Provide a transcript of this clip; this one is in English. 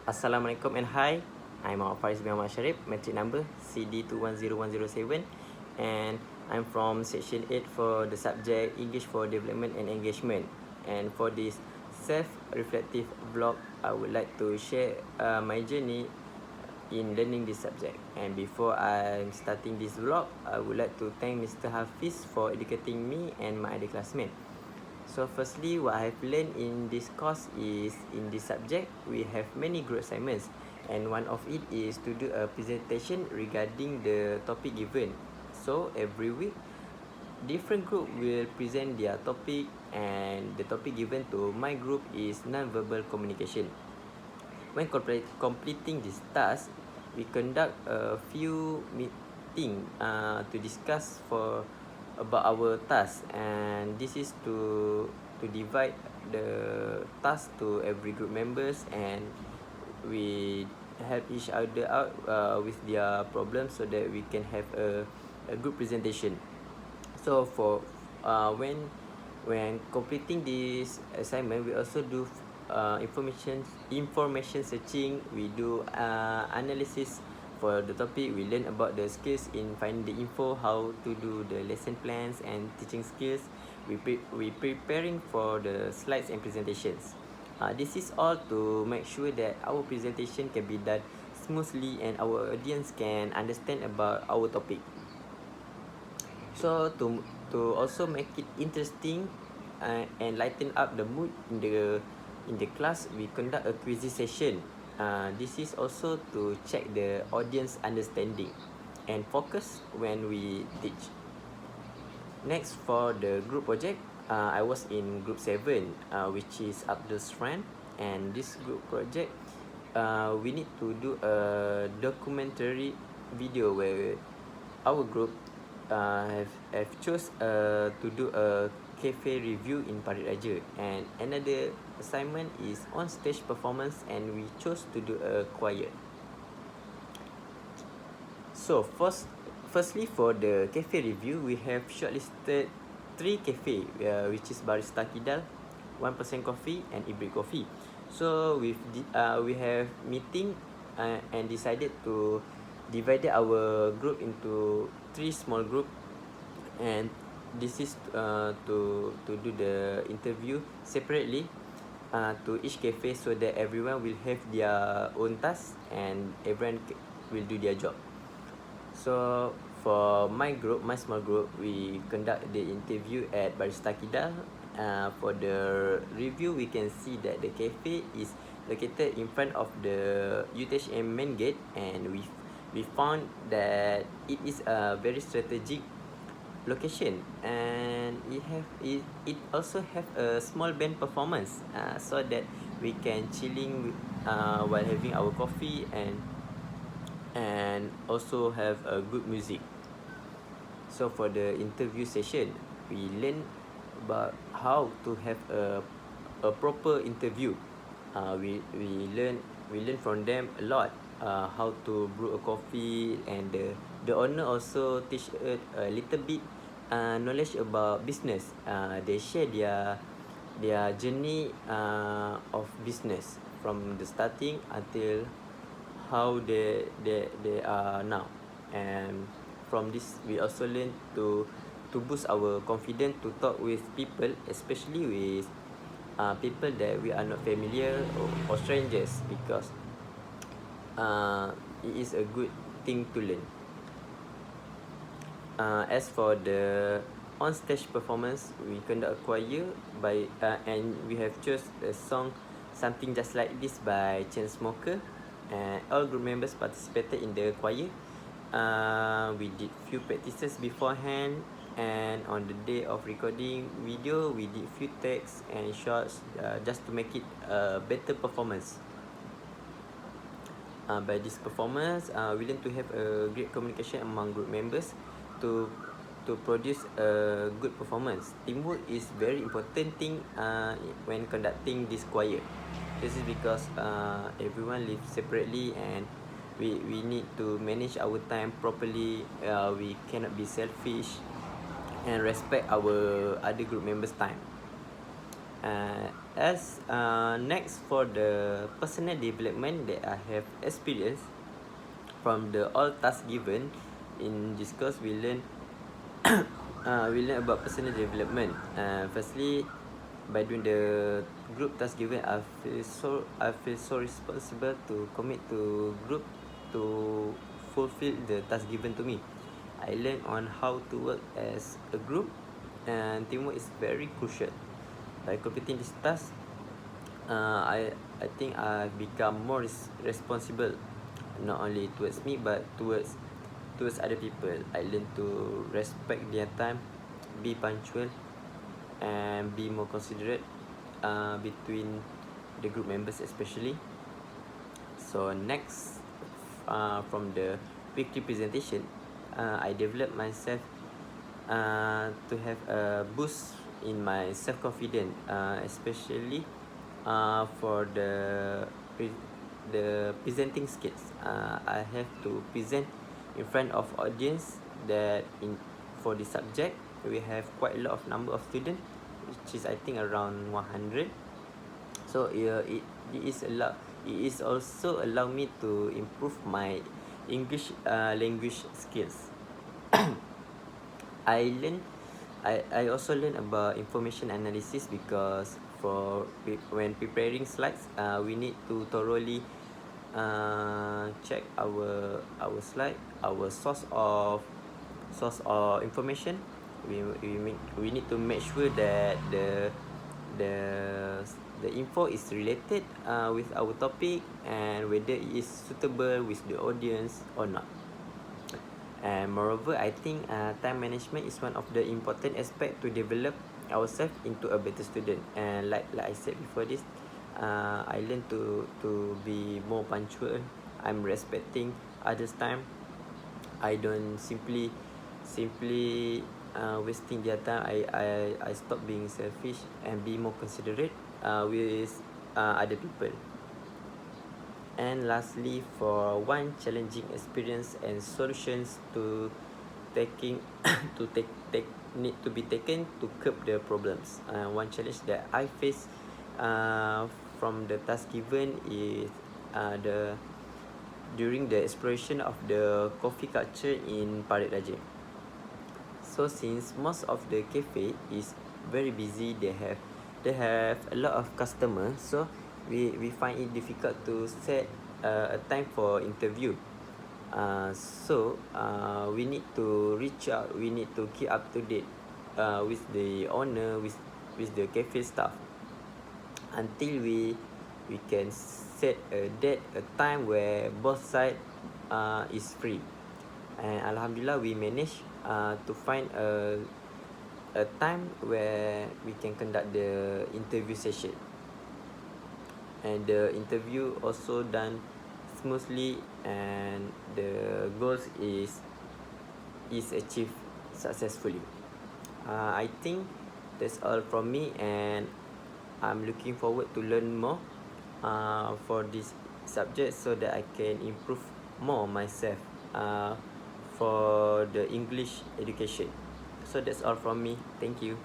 Assalamualaikum and hi. I'm Faris bin Ahmad Sharif, metric number CD210107, and I'm from section 8 for the subject English for Development and Engagement. And for this self-reflective vlog, I would like to share my journey in learning this subject. And before I'm starting this vlog, I would like to thank Mr. Hafiz for educating me and my other classmates. So firstly, what I have learned in this course is, in this subject, we have many group assignments, and one of it is to do a presentation regarding the topic given. So every week, different group will present their topic, and the topic given to my group is non-verbal communication. When completing this task, we conduct a few meeting to discuss about our task, and this is to divide the task to every group members, and we help each other out with their problems so that we can have a good presentation. So for when completing this assignment, we also do information searching. We do analysis for the topic. We learn about the skills in finding the info, how to do the lesson plans and teaching skills. We preparing for the slides and presentations. This is all to make sure that our presentation can be done smoothly and our audience can understand about our topic. So to also make it interesting and lighten up the mood in the class, we conduct a quiz session. This is also to check the audience understanding and focus when we teach. Next, for the group project, I was in group 7, which is Abdul's friend, and this group project, we need to do a documentary video where our group have chose to do a cafe review in Parit Raja, and another assignment is on stage performance, and we chose to do a choir. So firstly, for the cafe review, we have shortlisted 3 cafe, which is Barista Kidal, 1% Coffee, and Ibrik Coffee. So we have meeting and decided to divide our group into 3 small group, and this is to do the interview separately to each cafe, so that everyone will have their own task and everyone will do their job. So for my group, my small group, we conduct the interview at Barista Kidal. For the review, we can see that the cafe is located in front of the UTHM main gate, and we found that it is a very strategic location, and it also have a small band performance, so that we can chilling while having our coffee and also have a good music. So for the interview session, we learn about how to have a proper interview. We learn from them a lot, how to brew a coffee, and the owner also teach us a little bit knowledge about business. They share their journey of business from the starting until how they are now. And from this, we also learn to boost our confidence to talk with people, especially with people that we are not familiar or strangers, because it is a good thing to learn. As for the on-stage performance, we conduct a choir and we have chose a song Something Just Like This by Chainsmokers, and all group members participated in the choir. We did few practices beforehand, and on the day of recording video, we did few takes and shots just to make it a better performance. By this performance, we learn to have a great communication among group members to produce a good performance. Teamwork is very important thing when conducting this choir. This is because everyone lives separately, and we need to manage our time properly. We cannot be selfish and respect our other group members' time. As next for the personal development that I have experienced from the all tasks given in this course, we learn about personal development. Firstly, by doing the group task given, I feel so responsible to commit to group to fulfill the task given to me. I learned on how to work as a group, and teamwork is very crucial. By completing this task, I think I've become more responsible, not only towards me but towards other people. I learn to respect their time, be punctual, and be more considerate between the group members especially. So next, from the weekly presentation, I developed myself to have a boost in my self-confidence, especially for the presenting skills. I have to present in front of audience that for the subject we have quite a lot of number of students, which is I think around 100. So it is also allow me to improve my English language skills. I also learn about information analysis because when preparing slides, we need to thoroughly check our slide, our source of information. We need to make sure that the the info is related with our topic, and whether it is suitable with the audience or not. And moreover, I think time management is one of the important aspect to develop ourselves into a better student. And like I said before this, I learn to be more punctual. I'm respecting others' time. I don't simply wasting their time. I stop being selfish and be more considerate with other people. And lastly, for one challenging experience and solutions to taking need to be taken to curb the problems. One challenge that I face from the task given is during the exploration of the coffee culture in Parit Raja. So since most of the cafe is very busy, they have a lot of customers, so we find it difficult to set a time for interview. So we need to reach out, we need to keep up to date with the owner, with the cafe staff, until we can set a date, a time where both side is free. And alhamdulillah, we managed to find a time where we can conduct the interview session, and the interview also done smoothly, and the goals is achieved successfully. I think that's all from me, and I'm looking forward to learn more for this subject so that I can improve more myself for the English education. So that's all from me. Thank you.